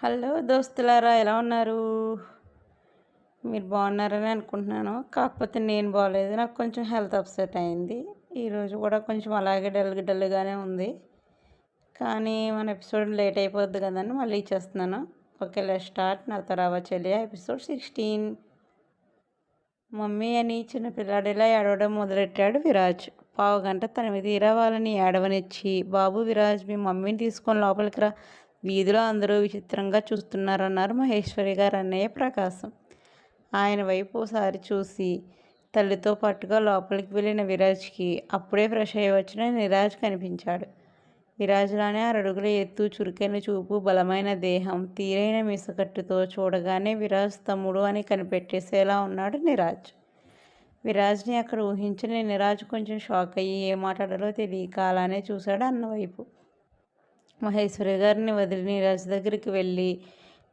Hello దోస్తులారా, ఎలా ఉన్నారు? మీరు బాగున్నారని అనుకుంటున్నాను. కాకపోతే నేను బాగలేదు. నాకు కొంచెం హెల్త్ అప్సెట్ అయింది. ఈరోజు కూడా కొంచెం అలాగే డల్గానే ఉంది. కానీ మన ఎపిసోడ్ లేట్ అయిపోద్ది కదని మళ్ళీ ఇచ్చేస్తున్నాను. Okay, let's start. నాతో రావా చెల్లియా ఎపిసోడ్ 16. మమ్మీ అని చిన్న పిల్లాడిలా ఏడవడం మొదలెట్టాడు విరాజ్. పావుగంట తనవి తీరా వాళ్ళని ఏడవనిచ్చి, బాబు విరాజ్, మీ మమ్మీని తీసుకొని లోపలికి రా, వీధిలో అందరూ విచిత్రంగా చూస్తున్నారన్నారు మహేశ్వరి గారు అన్నయ్య ప్రకాశం. ఆయన వైపు ఒకసారి చూసి తల్లితో పాటుగా లోపలికి వెళ్ళిన విరాజ్కి అప్పుడే ఫ్రెష్ అయ్యి వచ్చిన నిరాజ్ కనిపించాడు. విరాజ్లానే 6 అడుగుల ఎత్తు, చురుకైన చూపు, బలమైన దేహం, తీరైన మీసకట్టుతో చూడగానే విరాజ్ తమ్ముడు అని కనిపెట్టేసేలా ఉన్నాడు నిరాజ్. విరాజ్ని అక్కడ ఊహించిన నిరాజ్ కొంచెం షాక్ అయ్యి ఏ మాట్లాడాలో తెలియక అలానే చూశాడు అన్నవైపు. మహేశ్వరి గారిని వదిలి నీరాజ్ దగ్గరికి వెళ్ళి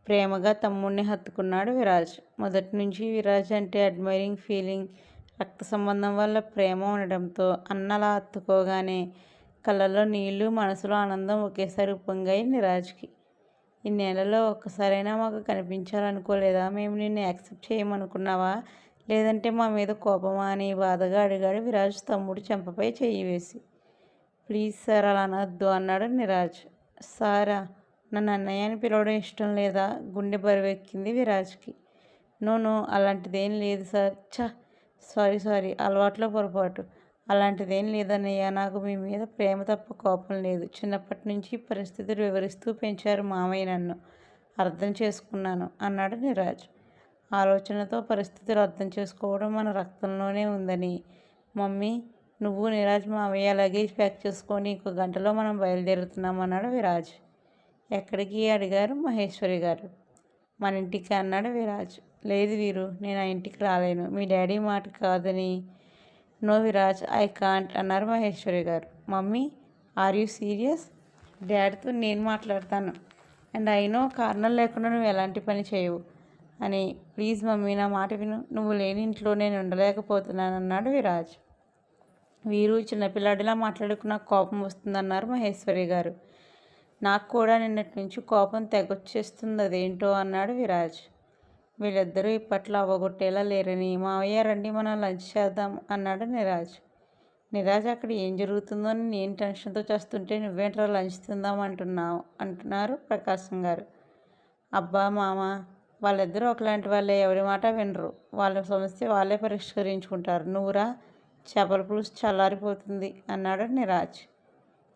ప్రేమగా తమ్ముడిని హత్తుకున్నాడు విరాజ్. మొదటి నుంచి విరాజ్ అంటే అడ్మైరింగ్ ఫీలింగ్, రక్త సంబంధం వల్ల ప్రేమ ఉండడంతో అన్నలా హత్తుకోగానే కళ్ళలో నీళ్లు, మనసులో ఆనందం ఒకేసారి ఉప్పొంగాయి నిరాజ్కి. ఇన్నేళ్లలో ఒక్కసారైనా మాకు కనిపించాలనుకోలేదా? మేము నిన్ను యాక్సెప్ట్ చేయమనుకున్నావా, లేదంటే మా మీద కోపమా అని బాధగా అడిగాడు విరాజ్ తమ్ముడు చెంపపై చెయ్యి వేసి. ప్లీజ్ సార్, అలా అనొద్దు అన్నాడు నిరాజ్. సారా, నన్ను అన్నయ్య అని పిలవడం ఇష్టం లేదా? గుండె బరువెక్కింది విరాజ్కి. నో, అలాంటిదేం లేదు సార్. సారీ, అలవాట్లో పొరపాటు. అలాంటిదేం లేదన్నయ్య, నాకు మీ మీద ప్రేమ తప్ప కోపం లేదు. చిన్నప్పటి నుంచి పరిస్థితులు వివరిస్తూ పెంచారు మామయ్య నన్ను. అర్థం చేసుకున్నాను అన్నాడు నిరాజ్. ఆలోచనతో పరిస్థితులు అర్థం చేసుకోవడం మన రక్తంలోనే ఉందని. మమ్మీ, నువ్వు నిరాజ్ మావయ్య లగేజ్ ప్యాక్ చేసుకొని ఇంకో గంటలో మనం బయలుదేరుతున్నాం అన్నాడు విరాజ్. ఎక్కడికి అడిగారు మహేశ్వరి గారు. మన ఇంటికి అన్నాడు విరాజ్. లేదు వీరు, నేను ఆ ఇంటికి రాలేను. మీ డాడీ మాట కాదని. నో విరాజ్, ఐ కాంట్ అన్నారు మహేశ్వరి గారు. Mummy, are you serious? డాడీతో నేను మాట్లాడతాను. అండ్ అయినో కారణం లేకుండా నువ్వు ఎలాంటి పని చేయవు అని. ప్లీజ్ మమ్మీ, నా మాట విను. నువ్వు లేని ఇంట్లో నేను ఉండలేకపోతున్నాను అన్నాడు విరాజ్. వీరు చిన్నపిల్లాడిలా మాట్లాడుకున్న కోపం వస్తుందన్నారు మహేశ్వరి గారు. నాకు కూడా నిన్నటి నుంచి కోపం తెగొచ్చేస్తుంది, అదేంటో అన్నాడు విరాజ్. వీళ్ళిద్దరూ ఇప్పట్లో అవ్వగొట్టేలా లేరని. మావయ్య రండి, మనం లంచ్ చేద్దాం అన్నాడు నిరాజ్. నిరాజ్, అక్కడ ఏం జరుగుతుందో అని నేను టెన్షన్తో చేస్తుంటే నువ్వేంట్రా లంచ్ తిందాం అంటున్నారు ప్రకాశం గారు. అబ్బా మామ, వాళ్ళిద్దరూ ఒకలాంటి వాళ్ళే, ఎవరి మాట వినరు. వాళ్ళ సమస్య వాళ్ళే పరిష్కరించుకుంటారు. నువ్వురా, చేపల పులుసు చల్లారిపోతుంది అన్నాడు నిరాజ్.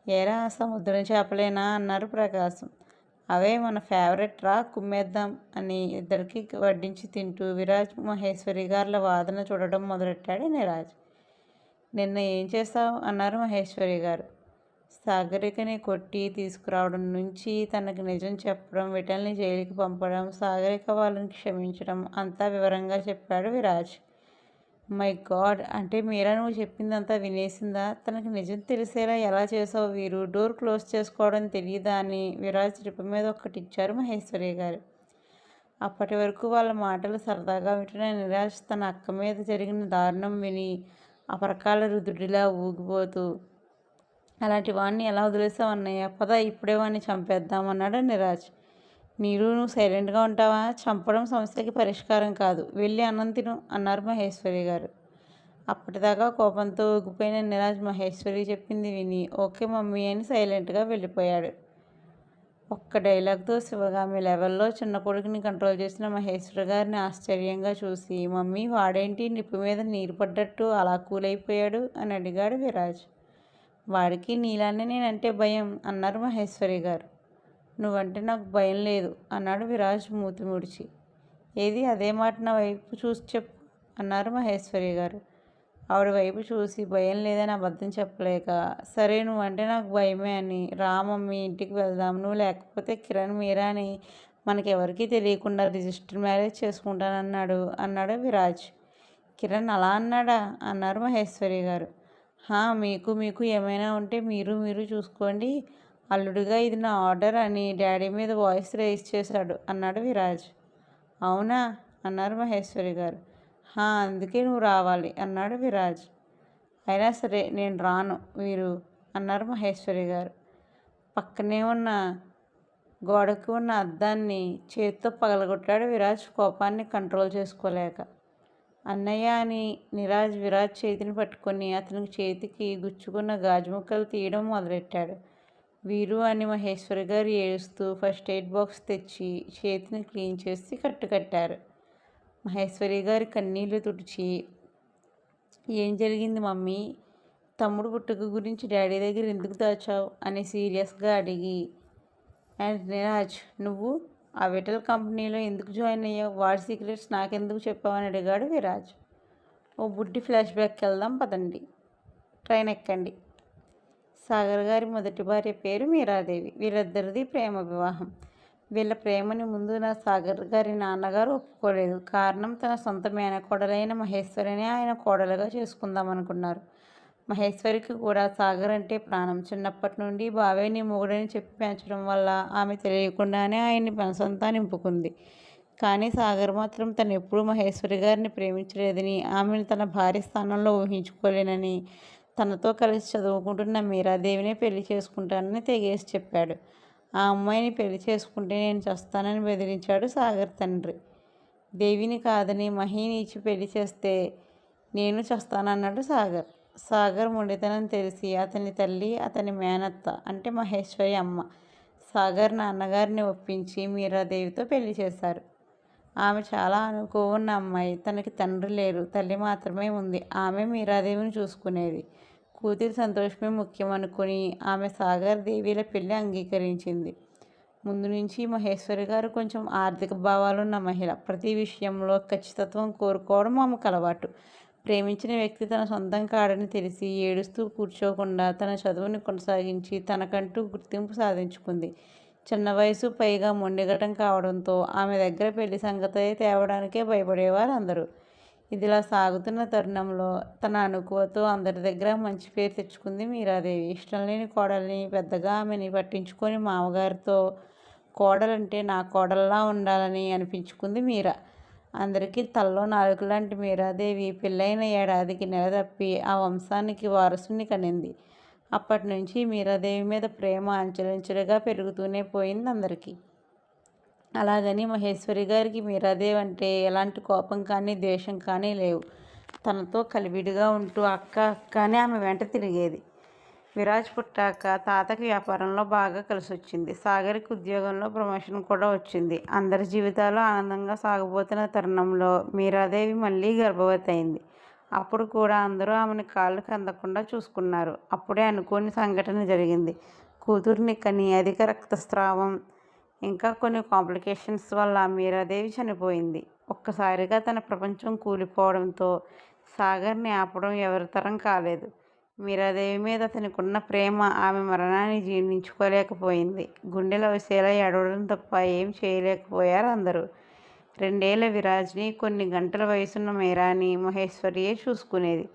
ఏరా, సముద్రం చేపలేనా అన్నారు ప్రకాశం. అవే మన ఫేవరెట్ రా, కుమ్మేద్దాం అని ఇద్దరికి వడ్డించి తింటూ విరాజ్ మహేశ్వరి గారుల వాదన చూడడం మొదలెట్టాడు నిరాజ్. నిన్న ఏం చేస్తావు అన్నారు మహేశ్వరి గారు. సాగరికని కొట్టి తీసుకురావడం నుంచి తనకి నిజం చెప్పడం, విటల్ని జైలుకి పంపడం, సాగరిక వాళ్ళని క్షమించడం అంతా వివరంగా చెప్పాడు విరాజ్. మై గాడ్, అంటే మీరా నువ్వు చెప్పిందంతా వినేసిందా? తనకి నిజం తెలిసేలా ఎలా చేసావు వీరు? డోర్ క్లోజ్ చేసుకోవడం తెలియదా అని విరాజ్ రిప మీద ఒక్కటి ఇచ్చారు మహేశ్వరి గారు. అప్పటి వరకు వాళ్ళ మాటలు సరదాగా వింటున్న నిరాజ్ తన అక్క మీద జరిగిన దారుణం విని అపరకాల రుద్రుడిలా ఊగిపోతూ, అలాంటి వాడిని ఎలా వదిలేసావు అన్నయ్య? పద, ఇప్పుడే వాడిని చంపేద్దామన్నాడు నిరాజ్. నువ్వు సైలెంట్గా ఉంటావా? చంపడం సమస్యకి పరిష్కారం కాదు. వెళ్ళి అన్నం తిను అన్నారు మహేశ్వరి గారు. అప్పటిదాకా కోపంతో ఊగిపోయిన నిరాజ్ మహేశ్వరి చెప్పింది విని ఓకే మమ్మీ అని సైలెంట్గా వెళ్ళిపోయాడు. ఒక్క డైలాగ్తో శివగామి లెవెల్లో చిన్న కొడుకుని కంట్రోల్ చేసిన మహేశ్వరి గారిని ఆశ్చర్యంగా చూసి, మమ్మీ, వాడేంటి నిప్పు మీద నీరు పడ్డట్టు అలా కూలైపోయాడు అని అడిగాడు విరాజ్. వాడికి నీలానే నేనంటే భయం అన్నారు మహేశ్వరి గారు. నువ్వంటే నాకు భయం లేదు అన్నాడు విరాజ్ మూతి ముడిచి. ఏది, అదే మాట నా వైపు చూసి చెప్పు అన్నారు మహేశ్వరి గారు. ఆవిడ వైపు చూసి భయం లేదని అబద్ధం చెప్పలేక, సరే నువ్వంటే నాకు భయమే అని. రా మమ్మీ, ఇంటికి వెళ్దాం. నువ్వు లేకపోతే కిరణ్ మీరా అని మనకెవరికీ తెలియకుండా రిజిస్టర్ మ్యారేజ్ అన్నాడు విరాజ్. కిరణ్ అలా అన్నాడా అన్నారు మహేశ్వరి గారు. మీకు ఏమైనా ఉంటే మీరు చూసుకోండి. అల్లుడిగా ఇది నా ఆర్డర్ అని డాడీ మీద వాయిస్ రైజ్ చేశాడు అన్నాడు విరాజ్. అవునా అన్నారు మహేశ్వరి గారు. అందుకే నువ్వు రావాలి అన్నాడు విరాజ్. అయినా సరే నేను రాను వీరు అన్నారు మహేశ్వరి గారు. పక్కనే ఉన్న గోడకు ఉన్న అద్దాన్ని చేతితో పగలగొట్టాడు విరాజ్ కోపాన్ని కంట్రోల్ చేసుకోలేక. అన్నయ్య అని విరాజ్ చేతిని పట్టుకొని అతనికి చేతికి గుచ్చుకున్న గాజు ముక్కలు తీయడం మొదలెట్టాడు. వీరు అని మహేశ్వరి గారు ఏడుస్తూ ఫస్ట్ ఎయిడ్ బాక్స్ తెచ్చి చేతిని క్లీన్ చేసి కట్టారు. మహేశ్వరి గారి కన్నీళ్లు తుడిచి, ఏం జరిగింది మమ్మీ? తమ్ముడు పుట్టుక గురించి డాడీ దగ్గర ఎందుకు దాచావు అని సీరియస్గా అడిగి, అండ్ నీరజ్, నువ్వు ఆ విటల్ కంపెనీలో ఎందుకు జాయిన్ అయ్యావు? వాడి సీక్రెట్స్ నాకెందుకు చెప్పావని అడిగాడు విరాజ్. ఓ బుడ్డి ఫ్లాష్ బ్యాక్కి వెళ్దాం పదండి, ట్రైన్ ఎక్కండి. సాగర్ గారి మొదటి భార్య పేరు మీరాదేవి. వీరిద్దరిది ప్రేమ వివాహం. వీళ్ళ ప్రేమని ముందు నా సాగర్ గారి నాన్నగారు ఒప్పుకోలేదు. కారణం, తన సొంత మేనకోడలైన మహేశ్వరిని ఆయన కోడలుగా చేసుకుందామనుకున్నారు. మహేశ్వరికి కూడా సాగర్ అంటే ప్రాణం. చిన్నప్పటి నుండి బావే నీ మొగుడని చెప్పి పెంచడం వల్ల ఆమె తెలియకుండానే ఆయన్ని మనసంతా నింపుకుంది. కానీ సాగర్ మాత్రం తను ఎప్పుడూ మహేశ్వరి గారిని ప్రేమించలేదని, ఆమెను తన భార్య స్థానంలో ఊహించుకోలేనని, తనతో కలిసి చదువుకుంటున్న మీరాదేవినే పెళ్లి చేసుకుంటానని తెగేసి చెప్పాడు. ఆ అమ్మాయిని పెళ్లి చేసుకుంటే నేను చస్తానని బెదిరించాడు సాగర్ తండ్రి. దేవిని కాదని మహిని ఇచ్చి పెళ్లి చేస్తే నేను చస్తానన్నాడు సాగర్. సాగర్ మొండితనం తెలిసి అతని తల్లి, అతని మేనత్త అంటే మహేశ్వరి అమ్మ సాగర్ నాన్నగారిని ఒప్పించి మీరాదేవితో పెళ్లి చేశారు. ఆమె చాలా అనుకో ఉన్న అమ్మాయి. తనకి తండ్రి లేరు, తల్లి మాత్రమే ఉంది. ఆమె మీరాదేవిని చూసుకునేది. కూతురి సంతోషమే ముఖ్యం అనుకుని ఆమె సాగర్ దేవిల పెళ్లి అంగీకరించింది. ముందు నుంచి మహేశ్వరి గారు కొంచెం ఆర్థిక భావాలున్న మహిళ. ప్రతి విషయంలో ఖచ్చితత్వం కోరుకోవడం ఆమెకు అలవాటు. ప్రేమించిన వ్యక్తి తన సొంతం కాడని తెలిసి ఏడుస్తూ కూర్చోకుండా తన చదువుని కొనసాగించి తనకంటూ గుర్తింపు సాధించుకుంది. చిన్న వయసు, పైగా మొండిఘటం కావడంతో ఆమె దగ్గర పెళ్లి సంగతి తేవడానికే భయపడేవారు అందరూ. ఇదిలా సాగుతున్న తరుణంలో తన అనుకువతో అందరి దగ్గర మంచి పేరు తెచ్చుకుంది మీరాదేవి. ఇష్టం లేని కోడల్ని పెద్దగా ఆమెని పట్టించుకొని మామగారితో కోడలంటే నా కోడల్లా ఉండాలని అనిపించుకుంది మీరా. అందరికీ తల్లో నాలుకలాంటి మీరాదేవి పెళ్ళైన ఏడాదికి నెల తప్పి ఆ వంశానికి వారసుని కనింది. అప్పటి నుంచి మీరాదేవి మీద ప్రేమ అంచెలంచెలుగా పెరుగుతూనే పోయింది అందరికీ. అలాగని మహేశ్వరి గారికి మీరాదేవి అంటే ఎలాంటి కోపం కానీ ద్వేషం కానీ లేవు. తనతో కలివిడిగా ఉంటూ అక్క అక్క అని ఆమె వెంట తిరిగేది. విరాజ్ పుట్టాక తాతకి వ్యాపారంలో బాగా కలిసొచ్చింది. సాగర్కి ఉద్యోగంలో ప్రమోషన్ కూడా వచ్చింది. అందరి జీవితాలు ఆనందంగా సాగబోతున్న తరుణంలో మీరాదేవి మళ్ళీ గర్భవతి అయింది. అప్పుడు కూడా అందరూ ఆమెను కాళ్ళకి అందకుండా చూసుకున్నారు. అప్పుడే అనుకోని సంఘటన జరిగింది. కూతుర్ని కని అధిక రక్తస్రావం ఇంకా కొన్ని కాంప్లికేషన్స్ వల్ల మీరాదేవి చనిపోయింది. ఒక్కసారిగా తన ప్రపంచం కూలిపోవడంతో సాగర్ని ఆపడం ఎవరి తరం కాలేదు. మీరాదేవి మీద అతనికున్న ప్రేమ ఆమె మరణాన్ని జీర్ణించుకోలేకపోయింది. గుండెల విసేలా ఏడవడం తప్ప ఏం చేయలేకపోయారు అందరూ. 2 ఏళ్ల విరాజ్ని, కొన్ని గంటల వయసున్న మీరాని మహేశ్వరియే చూసుకునేది.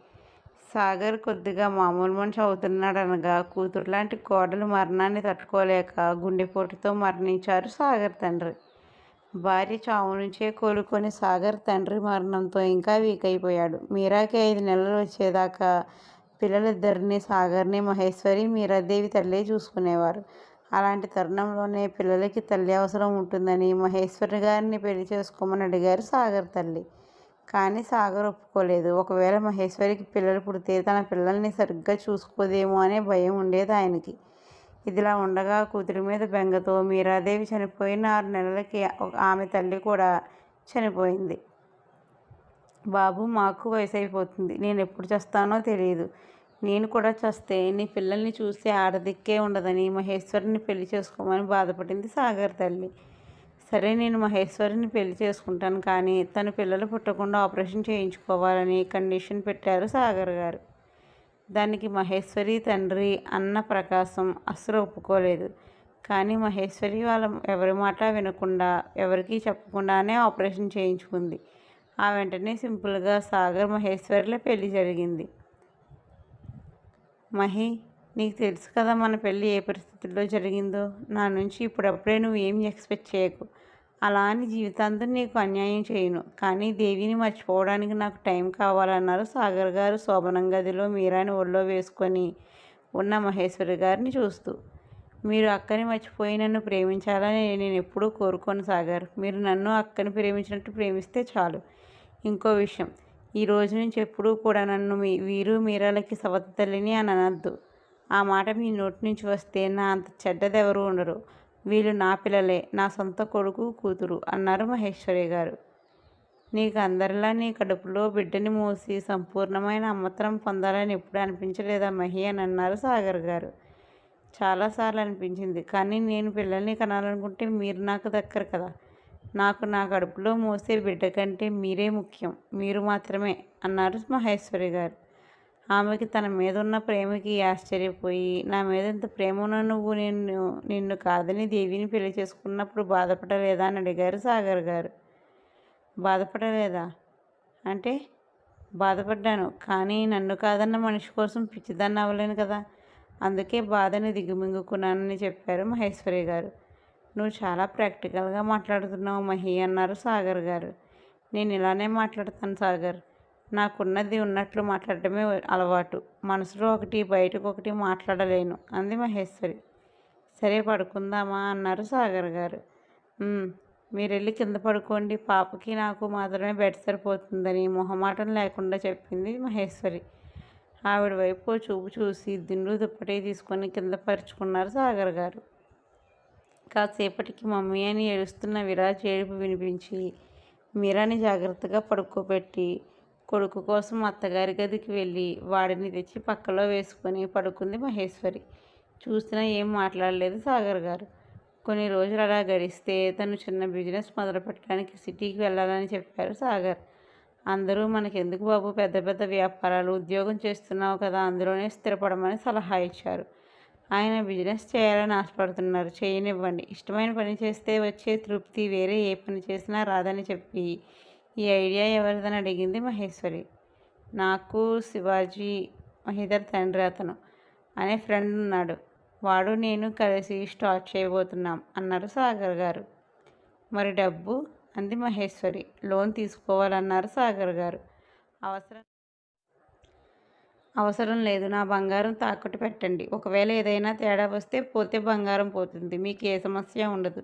సాగర్ కొద్దిగా మామూలు మనిషి అవుతున్నాడనగా కూతురులాంటి కోడలు మరణాన్ని తట్టుకోలేక గుండెపోటుతో మరణించారు సాగర్ తండ్రి. భార్య చావు నుంచే కోలుకొని సాగర్ తండ్రి మరణంతో ఇంకా వీక్ అయిపోయాడు. మీరాకి 5 నెలలు వచ్చేదాకా పిల్లలిద్దరినీ సాగర్ని మహేశ్వరి మీరాదేవి తల్లే చూసుకునేవారు. అలాంటి తరుణంలోనే పిల్లలకి తల్లి అవసరం ఉంటుందని మహేశ్వరి గారిని పెళ్లి చేసుకోమని అడిగారు సాగర్ తల్లి. కానీ సాగర్ ఒప్పుకోలేదు. ఒకవేళ మహేశ్వరికి పిల్లలు పుడితే తన పిల్లల్ని సరిగ్గా చూసుకోదేమో అనే భయం ఉండేది ఆయనకి. ఇదిలా ఉండగా కూతురి మీద బెంగతో మీరాదేవి చనిపోయిన 6 నెలలకి ఆమె తల్లి కూడా చనిపోయింది. బాబు, మాకు వయసు అయిపోతుంది, నేను ఎప్పుడు చేస్తానో తెలియదు. నేను కూడా చస్తే నీ పిల్లల్ని చూస్తే ఆడదిక్కే ఉండదని మహేశ్వరిని పెళ్లి చేసుకోమని బాధపడింది సాగర్ తల్లి. సరే, నేను మహేశ్వరిని పెళ్లి చేసుకుంటాను, కానీ తన పిల్లలు పుట్టకుండా ఆపరేషన్ చేయించుకోవాలని కండిషన్ పెట్టారు సాగర్ గారు. దానికి మహేశ్వరి తండ్రి అన్న ప్రకాశం అస్సలు ఒప్పుకోలేదు. కానీ మహేశ్వరి వాళ్ళ ఎవరి మాట వినకుండా, ఎవరికీ చెప్పకుండానే ఆపరేషన్ చేయించుకుంది. ఆ వెంటనే సింపుల్గా సాగర్ మహేశ్వరిల పెళ్లి జరిగింది. మహి, నీకు తెలుసు కదా మన పెళ్ళి ఏ పరిస్థితుల్లో జరిగిందో. నా నుంచి ఇప్పుడప్పుడే నువ్వు ఏం ఎక్స్పెక్ట్ చేయకు. అలా అని జీవితాంతం నీకు అన్యాయం చేయను, కానీ దేవిని మర్చిపోవడానికి నాకు టైం కావాలన్నారు సాగర్ గారు శోభనం గదిలో మీరాని ఒళ్ళో వేసుకొని ఉన్న మహేశ్వరి గారిని చూస్తూ. మీరు అక్కని మర్చిపోయి నన్ను ప్రేమించాలని నేను ఎప్పుడూ కోరుకోను సాగర్. మీరు నన్ను అక్కని ప్రేమించినట్టు ప్రేమిస్తే చాలు. ఇంకో విషయం, ఈ రోజు నుంచి ఎప్పుడూ కూడా నన్ను వీరు మీరాలకి సవతి తల్లిని అని అనద్దు. ఆ మాట మీ నోటి నుంచి వస్తే నా అంత చెడ్డదెవరూ ఉండరు. వీళ్ళు నా పిల్లలే, నా సొంత కొడుకు కూతురు అన్నారు మహేశ్వరి గారు. నీకు అందరిలా నీ కడుపులో బిడ్డని మోసి సంపూర్ణమైన అమ్మతనం పొందాలని ఎప్పుడు అనిపించలేదా మహి అని అన్నారు సాగర్ గారు. చాలాసార్లు అనిపించింది, కానీ నేను పిల్లల్ని కనాలనుకుంటే మీరు నాకు దక్కరు కదా. నాకు నా కడుపులో మోసే బిడ్డ కంటే మీరే ముఖ్యం, మీరు మాత్రమే అన్నారు మహేశ్వరి గారు. ఆమెకి తన మీద ఉన్న ప్రేమకి ఆశ్చర్యపోయి, నా మీద ఇంత ప్రేమ ఉన్న నువ్వు నిన్ను కాదని దేవిని పెళ్లి చేసుకున్నప్పుడు బాధపడలేదా అని అడిగారు సాగర్ గారు. బాధపడలేదా అంటే? బాధపడ్డాను, కానీ నన్ను కాదన్న మనిషి కోసం పిచ్చిదాన్ని అవ్వలేను కదా. అందుకే బాధని దిగుమింగుకున్నానని చెప్పారు మహేశ్వరి గారు. నువ్వు చాలా ప్రాక్టికల్గా మాట్లాడుతున్నావు మహి అన్నారు సాగర్ గారు. నేను ఇలానే మాట్లాడతాను సాగర్. నాకున్నది ఉన్నట్లు మాట్లాడటమే అలవాటు. మనసులో ఒకటి బయటకు ఒకటి మాట్లాడలేను అంది మహేశ్వరి. సరే పడుకుందామా అన్నారు సాగర్ గారు. మీరెళ్ళి కింద పడుకోండి, పాపకి నాకు మాత్రమే బెడ్ సరిపోతుందని మొహమాటం లేకుండా చెప్పింది మహేశ్వరి. ఆవిడ వైపు చూపు చూసి దిండు దుప్పటి తీసుకొని కింద పరుచుకున్నారు సాగర్ గారు. కాసేపటికి మమ్మీ అని ఏడుస్తున్న విరాజ్ ఏడుపు వినిపించి మీరాని జాగ్రత్తగా పడుకోబెట్టి కొడుకు కోసం అత్తగారి గదికి వెళ్ళి వాడిని తెచ్చి పక్కలో వేసుకొని పడుకుంది మహేశ్వరి. చూసినా ఏం మాట్లాడలేదు సాగర్ గారు. కొన్ని రోజులు అలా గడిస్తే తను చిన్న బిజినెస్ మొదలుపెట్టడానికి సిటీకి వెళ్ళాలని చెప్పారు సాగర్. అందరూ మనకెందుకు బాబు పెద్ద పెద్ద వ్యాపారాలు, ఉద్యోగం చేస్తున్నావు కదా, అందులోనే స్థిరపడమని సలహా ఇచ్చారు. ఆయన బిజినెస్ చేయాలని ఆశపడుతున్నారు, చేయనివ్వండి. ఇష్టమైన పని చేస్తే వచ్చే తృప్తి వేరే ఏ పని చేసినా రాదని చెప్పి ఈ ఐడియా ఎవరిదని అడిగింది మహేశ్వరి. నాకు శివాజీ మహిదర్ తండ్రి అతను అనే ఫ్రెండ్ ఉన్నాడు, వాడు నేను కలిసి స్టార్ట్ చేయబోతున్నాం అన్నారు సాగర్ గారు. మరి డబ్బు అంది మహేశ్వరి. లోన్ తీసుకోవాలన్నారు సాగర్ గారు. అవసరం లేదు, నా బంగారం తాకట్టు పెట్టండి. ఒకవేళ ఏదైనా తేడా వస్తే పోతే బంగారం పోతుంది, మీకు ఏ సమస్య ఉండదు.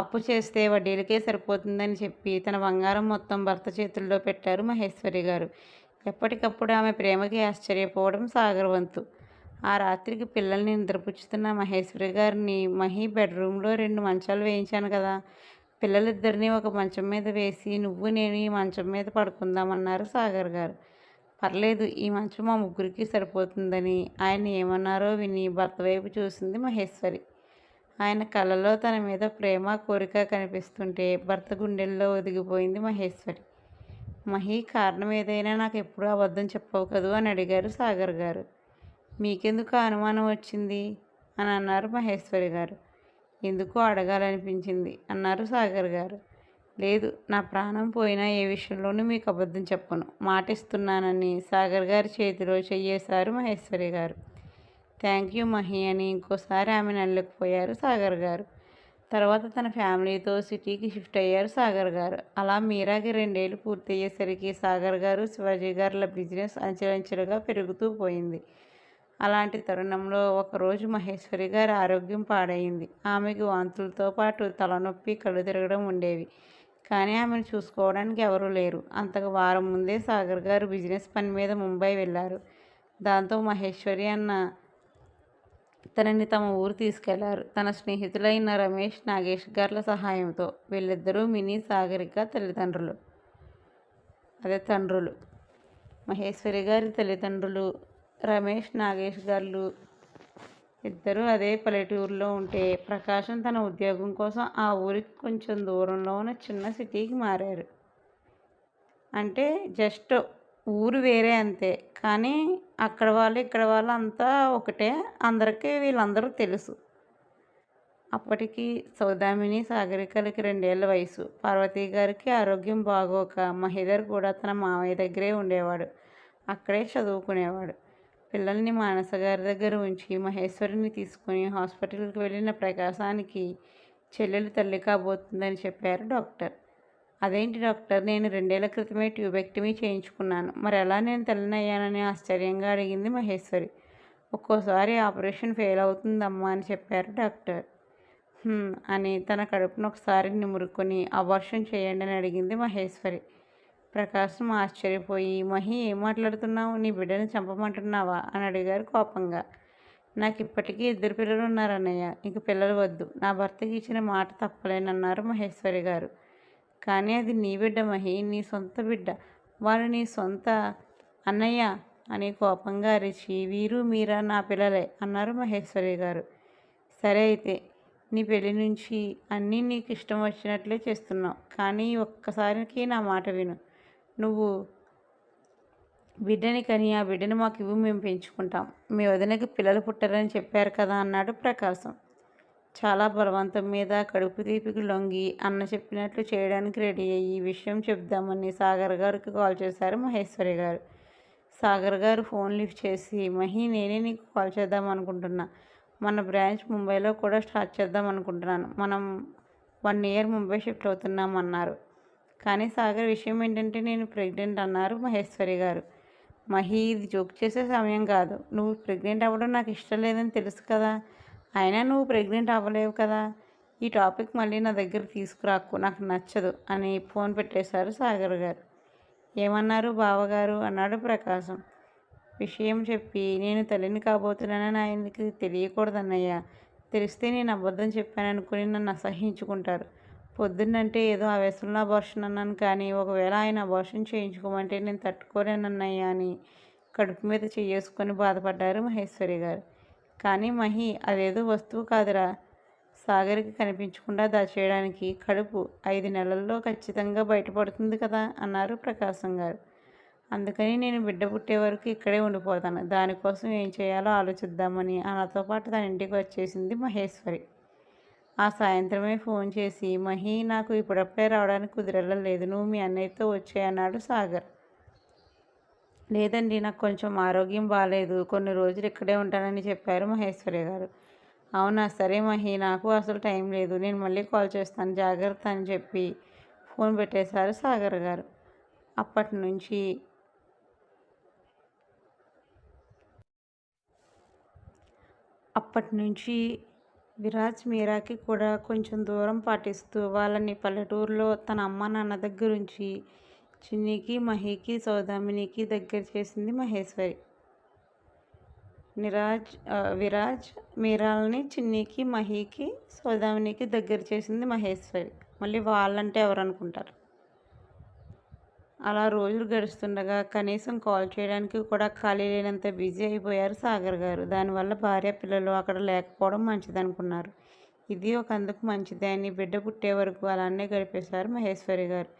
అప్పు చేస్తే వడ్డీలకే సరిపోతుందని చెప్పి తన బంగారం మొత్తం భర్త చేతుల్లో పెట్టారు మహేశ్వరి గారు. ఎప్పటికప్పుడు ఆమె ప్రేమకి ఆశ్చర్యపోవడం సాగర్ వంతు. ఆ రాత్రికి పిల్లల్ని నిద్రపుచ్చుతున్న మహేశ్వరి గారిని మహి బెడ్రూమ్లో 2 మంచాలు వేయించాను కదా, పిల్లలిద్దరినీ ఒక మంచం మీద వేసి నువ్వు నేను ఈ మంచం మీద పడుకుందామన్నారు సాగర్ గారు. పర్లేదు, ఈ మంచం మా ముగ్గురికి సరిపోతుందని ఆయన ఏమన్నారో విని భర్త వైపు చూసింది మహేశ్వరి. ఆయన కళ్ళలో తన మీద ప్రేమ కోరిక కనిపిస్తుంటే భర్త గుండెల్లో ఒదిగిపోయింది మహేశ్వరి. మహి, కారణం ఏదైనా నాకు ఎప్పుడూ అబద్ధం చెప్పవు కదూ అని అడిగారు సాగర్ గారు. మీకెందుకు అనుమానం వచ్చింది అని అన్నారు మహేశ్వరి గారు. ఎందుకో అడగాలనిపించింది అన్నారు సాగర్ గారు. లేదు, నా ప్రాణం పోయినా ఏ విషయంలోనూ మీకు అబద్ధం చెప్పను, మాటిస్తున్నానని సాగర్ గారి చేతిలో చెయ్యేశారు మహేశ్వరి గారు. థ్యాంక్ యూ మహి అని ఇంకోసారి ఆమెను అల్లకపోయారు సాగర్ గారు. తర్వాత తన ఫ్యామిలీతో సిటీకి షిఫ్ట్ అయ్యారు సాగర్ గారు. అలా మీరాకి 2 ఏళ్ళు పూర్తయ్యేసరికి సాగర్ గారు శివాజీ గారుల బిజినెస్ అంచెలంచెలుగా పెరుగుతూ పోయింది. అలాంటి తరుణంలో ఒకరోజు మహేశ్వరి గారి ఆరోగ్యం పాడైంది. ఆమెకు వాంతులతో పాటు తలనొప్పి, కళ్ళు తిరగడం ఉండేవి. కానీ ఆమెను చూసుకోవడానికి ఎవరూ లేరు. అంతకు వారం ముందే సాగర్ గారు బిజినెస్ పని మీద ముంబై వెళ్ళారు. దాంతో మహేశ్వరి అన్న తనని తమ ఊరు తీసుకెళ్లారు. తన స్నేహితులైన రమేష్, నాగేష్ గార్ల సహాయంతో. వీళ్ళిద్దరూ మినీ సాగరిక తండ్రులు. మహేశ్వరి గారి తల్లిదండ్రులు రమేష్, నాగేష్ గారు ఇద్దరూ అదే పల్లెటూరులో ఉంటే ప్రకాశం తన ఉద్యోగం కోసం ఆ ఊరికి కొంచెం దూరంలో ఉన్న చిన్న సిటీకి మారారు. అంటే జస్ట్ ఊరు వేరే అంతే, కానీ అక్కడ వాళ్ళు ఇక్కడ వాళ్ళు అంతా ఒకటే. అందరికీ వీళ్ళందరూ తెలుసు. అప్పటికి సౌదామిని, సాగరికలకి 2 ఏళ్ల వయసు. పార్వతి గారికి ఆరోగ్యం బాగోక మహిదర్ కూడా తన మామయ్య దగ్గరే ఉండేవాడు. అక్కడే చదువుకునేవాడు. పిల్లల్ని మానస గారి దగ్గర ఉంచి మహేశ్వరిని తీసుకుని హాస్పిటల్కి వెళ్ళిన ప్రకాశానికి చెల్లెలు తల్లి కాబోతుందని చెప్పారు డాక్టర్. అదేంటి డాక్టర్, నేను 2 ఏళ్ల క్రితమే ట్యూబెక్టమీ చేయించుకున్నాను, మరి ఎలా నేను తల్లినయ్యానని ఆశ్చర్యంగా అడిగింది మహేశ్వరి. ఒక్కోసారి ఆపరేషన్ ఫెయిల్ అవుతుందమ్మా అని చెప్పారు డాక్టర్. అని తన కడుపును ఒకసారి నిమురుకొని అబార్షన్ చేయండి అని అడిగింది మహేశ్వరి. ప్రకాశం ఆశ్చర్యపోయి, మహి ఏం మాట్లాడుతున్నావు? నీ బిడ్డని చంపమంటున్నావా అని అడిగారు కోపంగా. నాకు ఇప్పటికీ 2 పిల్లలు ఉన్నారన్నయ్య, ఇంక పిల్లలు వద్దు, నా భర్తకి ఇచ్చిన మాట తప్పలేనన్నారు మహేశ్వరి గారు. కానీ అది నీ బిడ్డ మహి, నీ సొంత బిడ్డ, వారు నీ సొంత అన్నయ్య అని కోపంగా అరిచి, వీరు మీరా నా పిల్లలే అన్నారు మహేశ్వరి గారు. సరే అయితే, నీ పెళ్లి నుంచి అన్నీ నీకు ఇష్టం వచ్చినట్లే చేస్తున్నావు, కానీ ఒక్కసారికి నా మాట విను. నువ్వు బిడ్డని కని ఆ బిడ్డని మాకు ఇవ్వు, మేము పెంచుకుంటాం. మీ వదినకి పిల్లలు పుట్టారని చెప్పారు కదా అన్నాడు ప్రకాశం. చాలా బలవంతం మీద కడుపు తీపికి లొంగి అన్న చెప్పినట్లు చేయడానికి రెడీ అయ్యి ఈ విషయం చెప్దామని సాగర్ గారికి కాల్ చేశారు మహేశ్వరి గారు. సాగర్ గారు ఫోన్ లిఫ్ట్ చేసి, మహి నేనే నీకు కాల్ చేద్దాం అనుకుంటున్నా. మన బ్రాంచ్ ముంబైలో కూడా స్టార్ట్ చేద్దాం అనుకుంటున్నాను. మనం 1 ఇయర్ ముంబై షిఫ్ట్ అవుతున్నాం అన్నారు. కానీ సాగర్, విషయం ఏంటంటే నేను ప్రెగ్నెంట్ అన్నారు మహేశ్వరి గారు. మహి, ఇది జోక్ చేసే సమయం కాదు. నువ్వు ప్రెగ్నెంట్ అవ్వడం నాకు ఇష్టం లేదని తెలుసు కదా, అయినా నువ్వు ప్రెగ్నెంట్ అవ్వలేవు కదా, ఈ టాపిక్ మళ్ళీ నా దగ్గర తీసుకురాకు, నాకు నచ్చదు అని ఫోన్ పెట్టేశారు సాగర్ గారు. ఏమన్నారు బావగారు అన్నాడు ప్రకాశం. విషయం చెప్పి, నేను తల్లిని కాబోతున్నానని ఆయనకి తెలియకూడదన్నయ్య. తెలిస్తే నేను అబద్ధం చెప్పాననుకుని నన్ను అసహ్యించుకుంటారు. పొద్దున్నంటే ఏదో ఆవేశంలో అబార్షన్ అన్నాను, కానీ ఒకవేళ ఆయన అబార్షన్ చేయించుకోమంటే నేను తట్టుకోలేనన్నయ్య అని కడుపు మీద చేసుకొని బాధపడ్డారు మహేశ్వరి గారు. కానీ మహి, అదేదో వస్తువు కాదురా, సాగర్కి కనిపించకుండా దాచేయడానికి. కడుపు 5 నెలల్లో ఖచ్చితంగా బయటపడుతుంది కదా అన్నారు ప్రకాశం గారు. అందుకని నేను బిడ్డ పుట్టే వరకు ఇక్కడే ఉండిపోతాను. దానికోసం ఏం చేయాలో ఆలోచిద్దామని నాతో పాటు తన ఇంటికి వచ్చేసింది మహేశ్వరి. ఆ సాయంత్రమే ఫోన్ చేసి, మహి, నాకు ఇప్పుడప్పుడే రావడానికి కుదిరెళ్ళలేదు, నువ్వు మీ అన్నయ్యతో వచ్చేయన్నాడు సాగర్. లేదండి, నాకు కొంచెం ఆరోగ్యం బాగాలేదు, కొన్ని రోజులు ఇక్కడే ఉంటానని చెప్పారు మహేశ్వరి గారు. అవునా, సరే మహి, నాకు అసలు టైం లేదు, నేను మళ్ళీ కాల్ చేస్తాను, జాగ్రత్త అని చెప్పి ఫోన్ పెట్టేశారు సాగర్ గారు. అప్పటి నుంచి విరాజ్ మీరాకి కూడా కొంచెం దూరం పాటిస్తూ వాళ్ళని పల్లెటూరులో తన అమ్మ నాన్న దగ్గరుంచి చిన్నికి, మహికి, సౌదామినికి దగ్గర చేసింది మహేశ్వరి. విరాజ్ మీరాలని చిన్నికి, మహికి, సౌదామినికి దగ్గర చేసింది మహేశ్వరి. మళ్ళీ వాళ్ళంటే ఎవరు అనుకుంటారు. అలా రోజులు గడుస్తుండగా కనీసం కాల్ చేయడానికి కూడా ఖాళీ లేనంత బిజీ అయిపోయారు సాగర్ గారు. దానివల్ల భార్య పిల్లలు అక్కడ లేకపోవడం మంచిదనుకున్నారు. ఇది ఒక అందుకు మంచిదే అని బిడ్డ పుట్టే వరకు అలానే గడిపేశారు మహేశ్వరి గారు.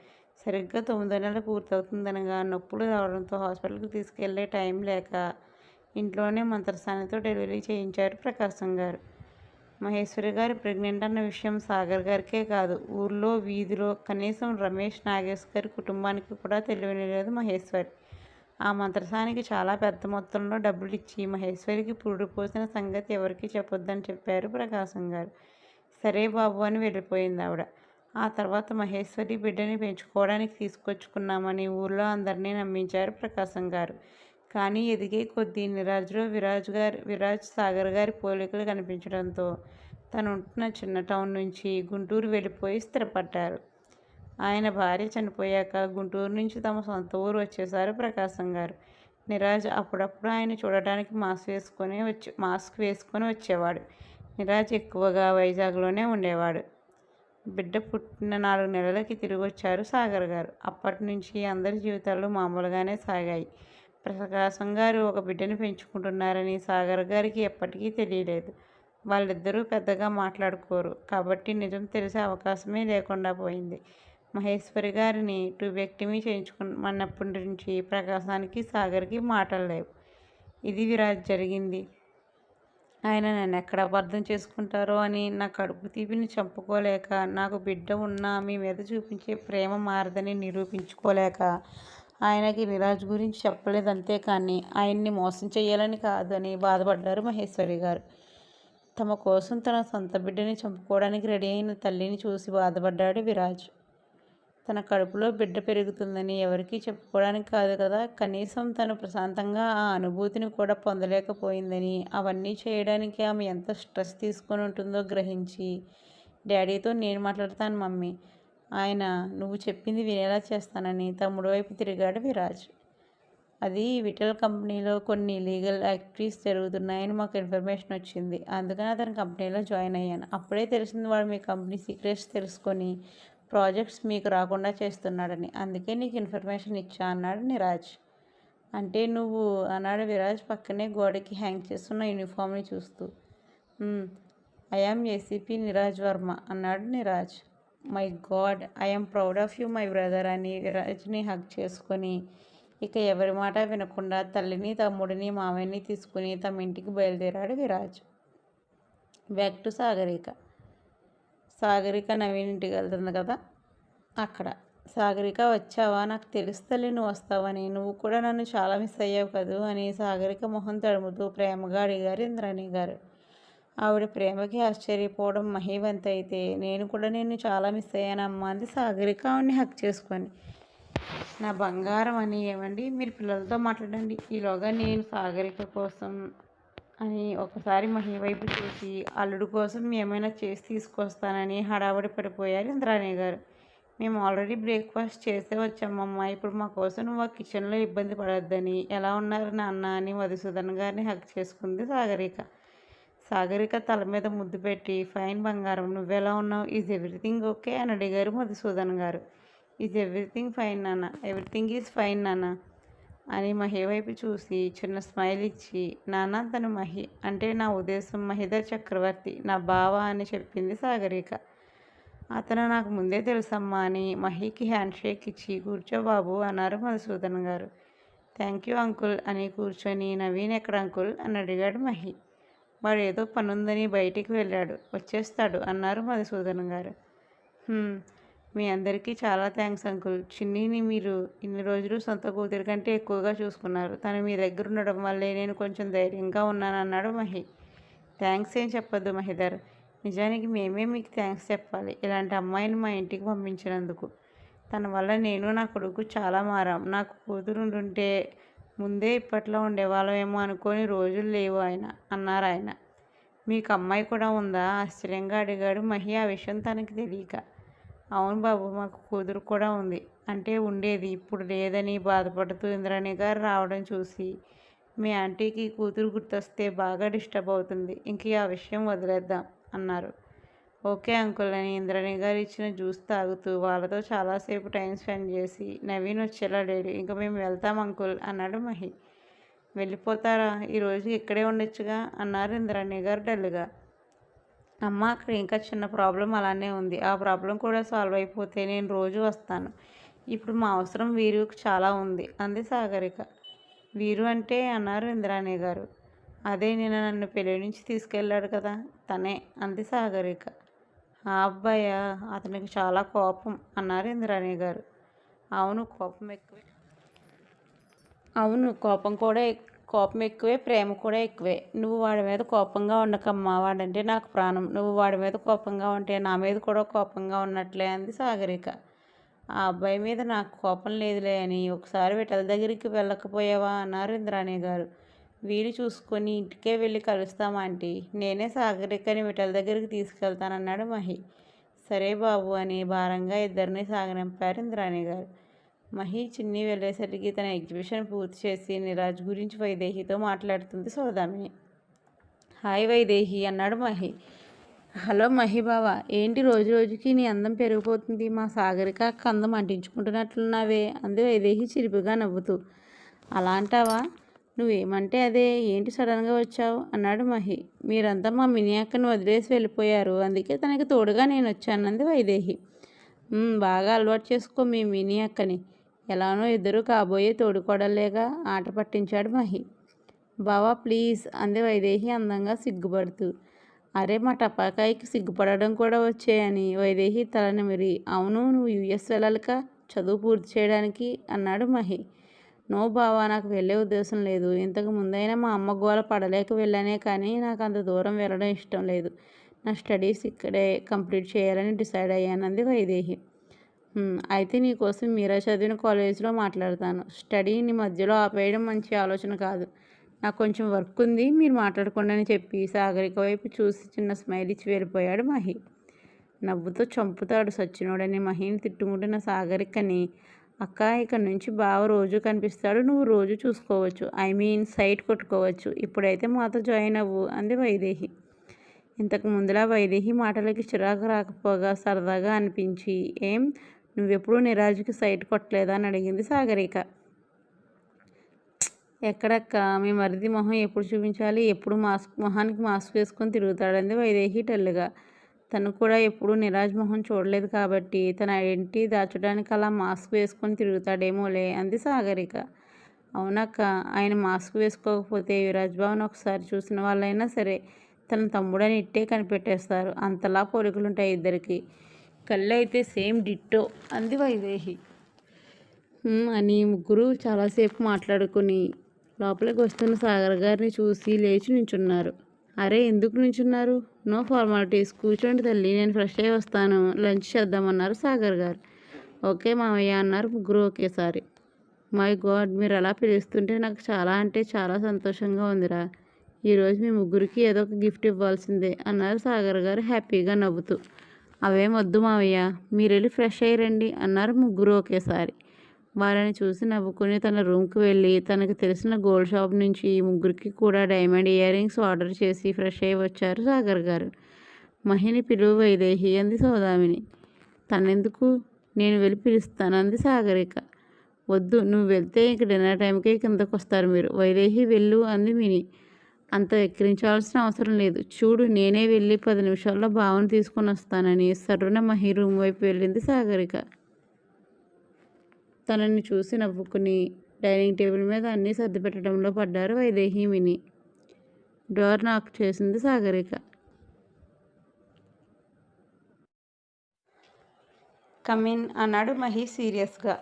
సరిగ్గా 9వ నెల పూర్తవుతుందనగా నొప్పులు రావడంతో హాస్పిటల్కి తీసుకెళ్లే టైం లేక ఇంట్లోనే మంత్రసానితో డెలివరీ చేయించారు ప్రకాశం గారు. మహేశ్వరి గారు ప్రెగ్నెంట్ అన్న విషయం సాగర్ గారికే కాదు, ఊర్లో వీధిలో కనీసం రమేష్, నాగేష్ గారి కుటుంబానికి కూడా తెలియనిలేదు మహేశ్వరి. ఆ మంత్రసానికి చాలా పెద్ద మొత్తంలో డబ్బులు ఇచ్చి మహేశ్వరికి పురుడు పోసిన సంగతి ఎవరికీ చెప్పొద్దని చెప్పారు ప్రకాశం గారు. సరే బాబు అని వెళ్ళిపోయింది ఆవిడ. ఆ తర్వాత మహేశ్వరి బిడ్డని పెంచుకోవడానికి తీసుకొచ్చుకున్నామని ఊర్లో అందరినీ నమ్మించారు ప్రకాశం గారు. కానీ ఎదిగే కొద్దీ విరాజ్ సాగర్ గారి పోలికలు కనిపించడంతో తను ఉంటున్న చిన్న టౌన్ నుంచి గుంటూరు వెళ్ళిపోయి స్థిరపడ్డారు. ఆయన భార్య చనిపోయాక గుంటూరు నుంచి తమ సొంత ఊరు వచ్చేశారు ప్రకాశం గారు. నిరాజ్ అప్పుడప్పుడు ఆయన చూడడానికి మాస్క్ వేసుకొని వచ్చేవాడు. నిరాజ్ ఎక్కువగా వైజాగ్లోనే ఉండేవాడు. బిడ్డ పుట్టిన 4 నెలలకి తిరిగి వచ్చారు సాగర్ గారు. అప్పటి నుంచి అందరి జీవితాలు మామూలుగానే సాగాయి. ప్రకాశం గారు ఒక బిడ్డని పెంచుకుంటున్నారని సాగర్ గారికి ఎప్పటికీ తెలియలేదు. వాళ్ళిద్దరూ పెద్దగా మాట్లాడుకోరు కాబట్టి నిజం తెలిసే అవకాశమే లేకుండా పోయింది. మహేశ్వరి గారిని ట్యూబెక్టమీ చేయించుకున్నప్పటి నుంచి ప్రకాశానికి, సాగర్కి మాటలు లేవు. ఇది విరాజ్ జరిగింది. ఆయన నన్ను ఎక్కడ అపార్థం చేసుకుంటారో అని నా కడుపు తీపిని చంపుకోలేక, నాకు బిడ్డ ఉన్నా మీ మీద చూపించే ప్రేమ మారదని నిరూపించుకోలేక ఆయనకి విరాజ్ గురించి చెప్పలేదు. అంతేకాని ఆయన్ని మోసం చేయాలని కాదు అని బాధపడ్డారు మహేశ్వరి గారు. తమ కోసం తన సొంత బిడ్డని చంపుకోవడానికి రెడీ అయిన తల్లిని చూసి బాధపడ్డాడు విరాజ్. తన కడుపులో బిడ్డ పెరుగుతుందని ఎవరికీ చెప్పుకోవడానికి కాదు కదా, కనీసం తను ప్రశాంతంగా ఆ అనుభూతిని కూడా పొందలేకపోయిందని, అవన్నీ చేయడానికి ఆమె ఎంత స్ట్రెస్ తీసుకొని ఉంటుందో గ్రహించి, డాడీతో నేను మాట్లాడతాను మమ్మీ, ఆయన నువ్వు చెప్పింది వినేలా చేస్తానని తమ్ముడు వైపు తిరిగాడు విరాజ్. అది విఠల్ కంపెనీలో కొన్ని లీగల్ యాక్టివిటీస్ జరుగుతున్నాయని మాకు ఇన్ఫర్మేషన్ వచ్చింది. అందుకని అతని కంపెనీలో జాయిన్ అయ్యాను. అప్పుడే తెలిసింది వాడు మీ కంపెనీ సీక్రెట్స్ తెలుసుకొని ప్రాజెక్ట్స్ మీకు రాకుండా చేస్తున్నాడని. అందుకే నీకు ఇన్ఫర్మేషన్ ఇచ్చా అన్నాడు నీరాజ్. అంటే నువ్వు అన్నాడు విరాజ్ పక్కనే గోడకి హ్యాంగ్ చేస్తున్న యూనిఫామ్ని చూస్తూ. ఐఆమ్ ఏసీపీ నీరాజ్ వర్మ అన్నాడు Neeraj. My God, I'm proud of you my brother అని విరాజ్ని హగ్ చేసుకొని ఇక ఎవరి మాట వినకుండా తల్లిని తమ్ముడిని మామయ్యని తీసుకుని తమ ఇంటికి బయలుదేరాడు విరాజ్. Back to Sagarika. సాగరిక నవీన్ ఇంటికి వెళ్తుంది కదా, అక్కడ సాగరిక వచ్చావా, నాకు తెలుస్తలే నువ్వు వస్తావని, నువ్వు కూడా నన్ను చాలా మిస్ అయ్యావు కదూ అని సాగరిక మొహం తడుముతూ ప్రేమగా అడిగారు ఇంద్రాణి గారు. ఆవిడ ప్రేమకి ఆశ్చర్యపోవడం మహీవంత అయితే, నేను కూడా నిన్ను చాలా మిస్ అయ్యానమ్మా అంది సాగరిక ఆవిడని హక్ చేసుకొని. నా బంగారం అని, ఏమండి మీరు పిల్లలతో మాట్లాడండి, ఈలోగా నేను సాగరిక కోసం అని ఒకసారి మహి వైపు చూసి అల్లుడు కోసం ఏమైనా చేసి తీసుకొస్తానని హడావుడి పడిపోయారు ఇంద్రాణి గారు. మేము ఆల్రెడీ బ్రేక్ఫాస్ట్ చేసే వచ్చామమ్మా, ఇప్పుడు మా కోసం నువ్వు ఆ కిచెన్లో ఇబ్బంది పడొద్దని. ఎలా ఉన్నారు నాన్న అని మధుసూదన్ గారిని హక్ చేసుకుంది సాగరిక. సాగరిక తల మీద ముద్దు పెట్టి, ఫైన్ బంగారం, నువ్వెలా ఉన్నావు, ఈజ్ ఎవ్రీథింగ్ ఓకే అని అడిగారు మధుసూదన్ గారు. ఈజ్ ఎవ్రీథింగ్ ఫైన్ నాన్న, ఎవ్రీథింగ్ ఈజ్ ఫైన్ నాన్న అని మహి వైపు చూసి చిన్న స్మైల్ ఇచ్చి, నాన్న తను మహి అంటే నా ఉద్దేశం మహిధర్ చక్రవర్తి, నా బావ అని చెప్పింది సాగరిక. అతను నాకు ముందే తెలుసమ్మా అని మహికి హ్యాండ్ షేక్ ఇచ్చి, కూర్చో బాబు అన్నారు మధుసూదన్ గారు. థ్యాంక్ యూ అంకుల్ అని కూర్చొని, నవీన్ ఎక్కడ అంకుల్ అని అడిగాడు మహి. వాడు ఏదో పనుందని బయటికి వెళ్ళాడు, వచ్చేస్తాడు అన్నారు మధుసూదన్ గారు. మీ అందరికీ చాలా థ్యాంక్స్ అంకుల్. చిన్నీని మీరు ఇన్ని రోజులు సొంత కూతురి కంటే ఎక్కువగా చూసుకున్నారు. తను మీ దగ్గర ఉండడం వల్లే నేను కొంచెం ధైర్యంగా ఉన్నాను అన్నాడు మహి. థ్యాంక్స్ ఏం చెప్పొద్దు మహిధర్, నిజానికి మేమే మీకు థ్యాంక్స్ చెప్పాలి ఇలాంటి అమ్మాయిని మా ఇంటికి పంపించినందుకు. తన వల్ల నేను నా కొడుకు చాలా మారాం. నాకు కూతురు ఉంటే ముందే ఇప్పట్లో ఉండేవాళ్ళమేమో అనుకోని రోజులు లేవు అన్నారు ఆయన. మీకు అమ్మాయి కూడా ఉందా ఆశ్చర్యంగా అడిగాడు మహి ఆ విషయం తనకి తెలియక. అవును బాబు, మాకు కూతురు కూడా ఉంది, అంటే ఉండేది, ఇప్పుడు లేదని బాధపడుతూ ఇంద్రాణి గారు రావడం చూసి, మీ ఆంటీకి కూతురు గుర్తొస్తే బాగా డిస్టర్బ్ అవుతుంది, ఇంక ఆ విషయం వదిలేద్దాం అన్నారు. ఓకే అంకుల్ అని ఇంద్రాణి గారు ఇచ్చిన జ్యూస్ తాగుతూ వాళ్ళతో చాలాసేపు టైం స్పెండ్ చేసి, నవీన్ వచ్చేలా లేడు, ఇంక మేము వెళ్తాం అంకుల్ అన్నాడు మహి. వెళ్ళిపోతారా, ఈరోజు ఇక్కడే ఉండొచ్చుగా అన్నారు ఇంద్రాణి గారు డల్గా. అమ్మ అక్కడ ఇంకా చిన్న ప్రాబ్లం అలానే ఉంది, ఆ ప్రాబ్లం కూడా సాల్వ్ అయిపోతే నేను రోజు వస్తాను. ఇప్పుడు మా అవసరం వీరుకు చాలా ఉంది అంది సాగరిక. వీరు అంటే అన్నారు ఇంద్రాణి గారు. అదే నిన్న నన్ను పెళ్లి నుంచి తీసుకెళ్ళాడు కదా తనే అంది సాగరిక. ఆ అబ్బాయా, అతనికి చాలా కోపం అన్నారు ఇంద్రాణి గారు. అవును కోపం ఎక్కువే, అవును కోపం ఎక్కువే, ప్రేమ కూడా ఎక్కువే. నువ్వు వాడి మీద కోపంగా ఉండకమ్మా, వాడంటే నాకు ప్రాణం. నువ్వు వాడి మీద కోపంగా ఉంటే నా మీద కూడా కోపంగా ఉన్నట్లే అంది సాగరిక. ఆ అబ్బాయి మీద నాకు కోపం లేదులే అని ఒకసారి విఠల్ దగ్గరికి వెళ్ళకపోయావా అన్నారు ఇంద్రాణి గారు. వీలు చూసుకొని ఇంటికే వెళ్ళి కలుస్తామా ఆంటీ, నేనే సాగరికని విఠల్ దగ్గరికి తీసుకెళ్తానన్నాడు మహి. సరే బాబు అని భారంగా ఇద్దరిని సాగనింపారు ఇంద్రాణి గారు. మహి చిన్ని వెళ్ళేసరికి తన ఎగ్జిబిషన్ పూర్తి చేసి నీరాజ్ గురించి వైదేహితో మాట్లాడుతుంది సౌదామిని. హాయ్ వైదేహి అన్నాడు మహి. హలో మహి బావ, ఏంటి రోజు రోజుకి నీ అందం పెరిగిపోతుంది, మా సాగరిక అందం అంటించుకుంటున్నట్లున్నావే అంది వైదేహి చిరిపిగా నవ్వుతూ. అలా అంటావా, నువ్వేమంటే అదే, ఏంటి సడన్గా వచ్చావు అన్నాడు మహి. మీరంతా మా మినీ అక్కని వదిలేసి వెళ్ళిపోయారు, అందుకే తనకి తోడుగా నేను వచ్చానంది వైదేహి. బాగా అలవాటు చేసుకో మీ మినీ అక్కని, ఎలానో ఇద్దరు కాబోయే తోడుకోడలేగా ఆట పట్టించాడు మహి. బావా ప్లీజ్ అంది వైదేహి అందంగా సిగ్గుపడుతూ. అరే మా టపాకాయకి సిగ్గుపడడం కూడా వచ్చాయని వైదేహి తల నిమిరి, అవును నువ్వు యుఎస్ వెళ్ళాలిక చదువు పూర్తి చేయడానికి అన్నాడు మహి. నో బావా, నాకు వెళ్ళే ఉద్దేశం లేదు. ఇంతకు ముందైనా మా అమ్మ గోల పడలేక వెళ్ళానే కానీ నాకు అంత దూరం వెళ్ళడం ఇష్టం లేదు. నా స్టడీస్ ఇక్కడే కంప్లీట్ చేయాలని డిసైడ్ అయ్యానంది వైదేహి. అయితే నీకోసం మీరా చదివిన కాలేజీలో మాట్లాడతాను. స్టడీని మధ్యలో ఆపేయడం మంచి ఆలోచన కాదు. నాకు కొంచెం వర్క్ ఉంది, మీరు మాట్లాడుకోండి అని చెప్పి సాగరిక వైపు చూసి చిన్న స్మైల్ ఇచ్చి వెళ్ళిపోయాడు మహి. నవ్వుతో చంపుతాడు సచ్చినోడని మహిని తిట్టుకుంటున్న సాగరికని, అక్క ఇక నుంచి బావ రోజు కనిపిస్తాడు, నువ్వు రోజు చూసుకోవచ్చు, ఐ మీన్ సైట్ కొట్టుకోవచ్చు, ఇప్పుడైతే మాతో జాయిన్ అవ్వు అంది వైదేహి. ఇంతకు ముందులా వైదేహి మాటలకి చిరాకు రాకపోగా సరదాగా అనిపించి, ఏం నువ్వెప్పుడు నిరాజుకి సైట్ కొట్టలేదా అని అడిగింది సాగరిక. ఎక్కడక్క, మీ మరిది మొహం ఎప్పుడు చూపించాలి, ఎప్పుడు మొహానికి మాస్క్ వేసుకొని తిరుగుతాడంది వైదేహి డల్లుగా. తను కూడా ఎప్పుడూ నిరాజ్ మొహం చూడలేదు కాబట్టి తన ఐడెంటిటీ దాచడానికి అలా మాస్క్ వేసుకొని తిరుగుతాడేమోలే అంది సాగరిక. అవునక్క, ఆయన మాస్క్ వేసుకోకపోతే విరాజ్ బాబుని ఒకసారి చూసిన వాళ్ళైనా సరే తన తమ్ముడని ఇట్టే కనిపెట్టేస్తారు, అంతలా పోలికలుంటాయి ఇద్దరికి. కళ్ళు అయితే సేమ్ డిట్టో అంది వైదేహి. అని ముగ్గురు చాలాసేపు మాట్లాడుకుని లోపలికి వస్తున్న సాగర్ గారిని చూసి లేచి నించున్నారు. అరే ఎందుకు నించున్నారు, నో ఫార్మాలిటీస్, కూర్చోండి తల్లి, నేను ఫ్రెష్ అయ్యి వస్తాను, లంచ్ చేద్దామన్నారు సాగర్ గారు. ఓకే మామయ్య అన్నారు ముగ్గురు ఒకేసారి. మై గాడ్, మీరు అలా పిలుస్తుంటే నాకు చాలా అంటే చాలా సంతోషంగా ఉందిరా. ఈరోజు మీ ముగ్గురికి ఏదో ఒక గిఫ్ట్ ఇవ్వాల్సిందే అన్నారు సాగర్ గారు హ్యాపీగా నవ్వుతూ. అవేం వద్దు మావయ్య, మీరు వెళ్ళి ఫ్రెష్ అయ్యిరండి అన్నారు ముగ్గురు ఒకేసారి. వాళ్ళని చూసి నవ్వుకుని తన రూమ్కి వెళ్ళి తనకు తెలిసిన గోల్డ్ షాప్ నుంచి ఈ ముగ్గురికి కూడా డైమండ్ ఇయర్ రింగ్స్ ఆర్డర్ చేసి ఫ్రెష్ అయ్యి వచ్చారు సాగర్ గారు. మహిని పిలువు వైదేహి అంది సౌదామిని. తనెందుకు, నేను వెళ్ళి పిలుస్తాను అంది సాగరిక. వద్దు, నువ్వు వెళ్తే ఇంక డిన్నర్ టైంకే కిందకు వస్తారు మీరు, వైదేహి వెళ్ళు అంది మిని. అంత ఎక్కిరించాల్సిన అవసరం లేదు, చూడు నేనే వెళ్ళి 10 నిమిషాల్లో బావను తీసుకొని వస్తానని సర్రున మహి రూమ్ వైపు వెళ్ళింది సాగరిక. తనని చూసి నవ్వుకుని డైనింగ్ టేబుల్ మీద అన్నీ సర్ది పెట్టడంలో పడ్డారు వైదేహి మిని. డోర్ నాక్ చేసింది సాగరిక. కమిన్ అన్నాడు మహి సీరియస్గా.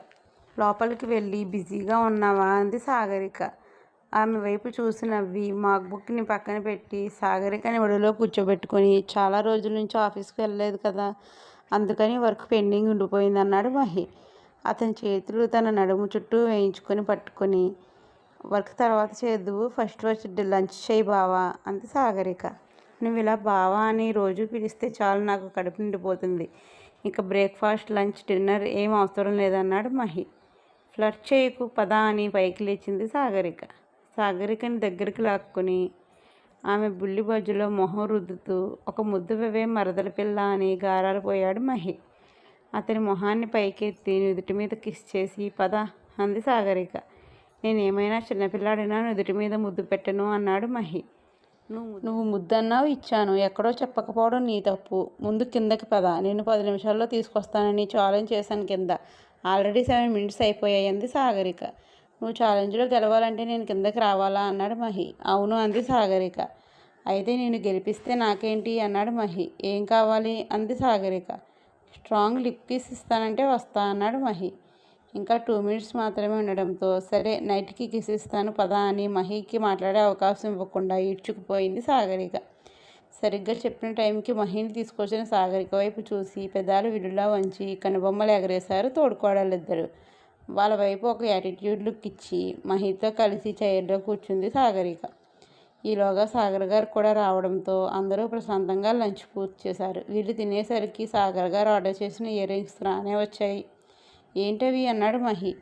లోపలికి వెళ్ళి బిజీగా ఉన్నావా అంది సాగరిక. ఆమె వైపు చూసి నవ్వి మాక్బుక్ని పక్కన పెట్టి సాగరికని ఒడిలో కూర్చోబెట్టుకొని, చాలా రోజుల నుంచి ఆఫీస్కి వెళ్ళలేదు కదా, అందుకని వర్క్ పెండింగ్ ఉండిపోయింది అన్నాడు మహి. అతని చేతులు తన నడుము చుట్టూ వేయించుకొని పట్టుకొని, వర్క్ తర్వాత చేద్దువు, ఫస్ట్ వచ్చి లంచ్ చేయి బావా అంది సాగరిక. నువ్వు ఇలా బావా అని రోజు పిలిస్తే చాలు, నాకు కడుపు నిండిపోతుంది, ఇక బ్రేక్ఫాస్ట్ లంచ్ డిన్నర్ ఏం అవసరం లేదన్నాడు మహి. ఫ్లర్ట్ చేయకు పదా అని పైకి లేచింది సాగరిక. సాగరికని దగ్గరికి లాక్కుని ఆమె బుల్లి బజ్జులో మొహం రుద్దుతూ ఒక ముద్దు వెవే మరదల పిల్ల అని గారాలు పోయాడు మహి. అతని మొహాన్ని పైకెత్తి నుదుటి మీద కిస్ చేసి పద అంది సాగరిక. నేనేమైనా చిన్నపిల్లాడినా నుదుటి మీద ముద్దు పెట్టను అన్నాడు మహి. నువ్వు ముద్దన్నావు, ఇచ్చాను, ఎక్కడో చెప్పకపోవడం నీ తప్పు, ముందు కిందకి పద, నేను 10 నిమిషాల్లో తీసుకొస్తానని ఛాలెంజ్ చేశాను కింద, ఆల్రెడీ 7 minutes అయిపోయాయి అంది సాగరిక. నువ్వు ఛాలెంజ్లో గెలవాలంటే నేను కిందకి రావాలా అన్నాడు మహి. అవును అంది సాగరిక. అయితే నేను గెలిపిస్తే నాకేంటి అన్నాడు మహి. ఏం కావాలి అంది సాగరిక. స్ట్రాంగ్ లిప్ కిస్ ఇస్తానంటే వస్తా అన్నాడు మహి. ఇంకా 2 minutes మాత్రమే ఉండడంతో సరే నైట్కి కిస్ ఇస్తాను పదా అని మహికి మాట్లాడే అవకాశం ఇవ్వకుండా ఈడ్చుకుపోయింది సాగరిక. సరిగ్గా చెప్పిన టైంకి మహిని తీసుకొచ్చిన సాగరిక వైపు చూసి పెదాలు విడులా వంచి కనుబొమ్మలు ఎగరేశారు తోడుకోడళ్ళిద్దరు. వాళ్ళ వైపు ఒక యాటిట్యూడ్ లుక్ ఇచ్చి మహితో కలిసి చైర్లో కూర్చుంది సాగరిక. ఈలోగా సాగర్ గారు కూడా రావడంతో అందరూ ప్రశాంతంగా లంచ్ పూర్తి చేశారు. వీళ్ళు తినేసరికి సాగర్ గారు ఆర్డర్ చేసిన ఇయర్ రింగ్స్ రానే వచ్చాయి. ఏంటవి అన్నాడు మహి.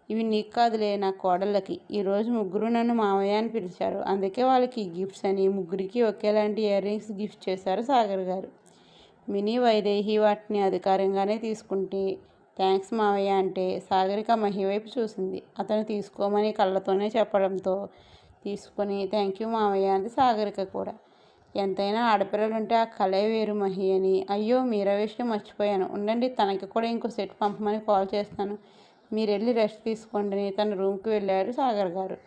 ఇవి నీకు కాదులే, నా కోడళ్ళకి, ఈరోజు ముగ్గురు నన్ను మామయ్య అని పిలిచారు, అందుకే వాళ్ళకి గిఫ్ట్స్ అని ముగ్గురికి ఒకేలాంటి ఇయర్ రింగ్స్ గిఫ్ట్ చేశారు సాగర్ గారు. మినీ వైదేహి వాటిని అధికారంగానే తీసుకుంటే థ్యాంక్స్ మావయ్య అంటే సాగరిక మహి వైపు చూసింది. అతను తీసుకోమని కళ్ళతోనే చెప్పడంతో తీసుకొని థ్యాంక్ యూ మావయ్య అంది సాగరిక కూడా. ఎంతైనా ఆడపిల్లలుంటే ఆ కళే వేరు మహి అని. అయ్యో మీరా విషయం మర్చిపోయాను, ఉండండి తనకి కూడా ఇంకో సెట్ పంపమని కాల్ చేస్తాను, మీరు వెళ్ళి రెస్ట్ తీసుకోండి అని తన రూమ్కి వెళ్ళారు సాగర్ గారు.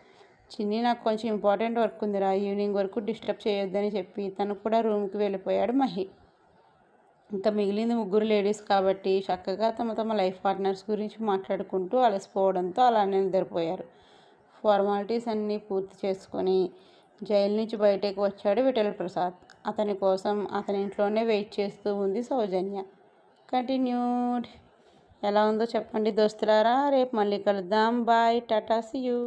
చిన్ని నాకు కొంచెం ఇంపార్టెంట్ వర్క్ ఉందిరా, ఈవినింగ్ వరకు డిస్టర్బ్ చేయొద్దని చెప్పి తను కూడా రూమ్కి వెళ్ళిపోయాడు మహి. ఇంకా మిగిలింది ముగ్గురు లేడీస్ కాబట్టి చక్కగా తమ తమ లైఫ్ పార్ట్నర్స్ గురించి మాట్లాడుకుంటూ అలసిపోవడంతో అలానే నిద్రపోయారు. ఫార్మాలిటీస్ అన్నీ పూర్తి చేసుకొని జైలు నుంచి బయటకు వచ్చాడు విఠల్ ప్రసాద్. అతని కోసం అతని ఇంట్లోనే వెయిట్ చేస్తూ ఉంది సౌజన్య. కంటిన్యూడ్. ఎలా ఉందో చెప్పండి దోస్తులారా. రేపు మళ్ళీ కలుద్దాం. Bye, tata, see you.